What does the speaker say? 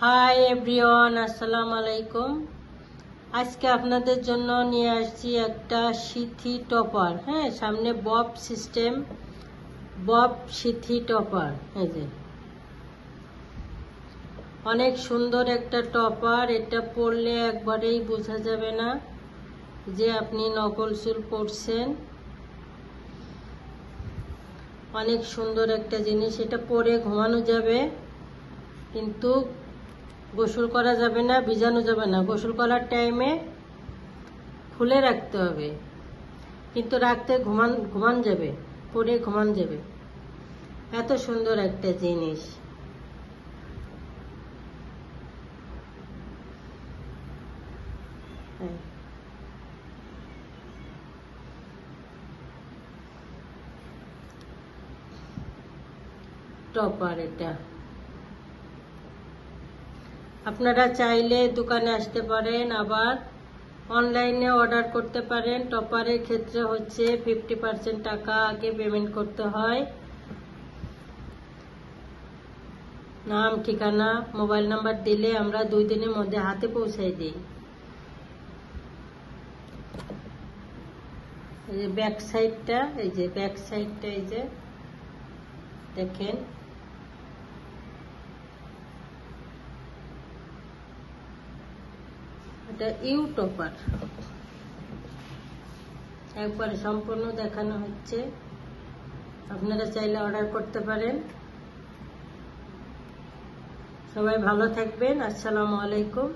Hi everyone, আসসালামু আলাইকুম। আজকে আপনাদের জন্য নিয়ে আসছি একটা সিথি টপার। হ্যাঁ, সামনে বব সিস্টেম, বব সিথি টপার। এই যে অনেক সুন্দর একটা টপার। এটা পরলে একবারেই বোঝা যাবে না যে আপনি নকল চুল পরছেন। অনেক সুন্দর একটা জিনিস। এটা পরে ঘুমানো যাবে, কিন্তু গোসল করা যাবে না, ভিজানো যাবে না। গোসল করার টাইমে খুলে রাখতে হবে, কিন্তু রাখতে ঘুমান যাবে, পরে ঘুমান যাবে। এত সুন্দর একটা জিনিস। টপার এটা আপনারা চাইলে দোকানে আসতে পারেন, আবার অনলাইনে অর্ডার করতে পারেন। টপারের ক্ষেত্রে হচ্ছে 50% টাকা আগে পেমেন্ট করতে হয়। নাম, ঠিকানা, মোবাইল নাম্বার দিলে আমরা 2 দিনের মধ্যে হাতে পৌঁছাই দিই। এই যে ব্যাক সাইডটা, এই যে ব্যাক সাইডটা, এই যে দেখেন। এটা ইউ টপার, একবারে সম্পূর্ণ দেখানো হচ্ছে। আপনারা চাইলে অর্ডার করতে পারেন। সবাই ভালো থাকবেন। আসসালামু আলাইকুম।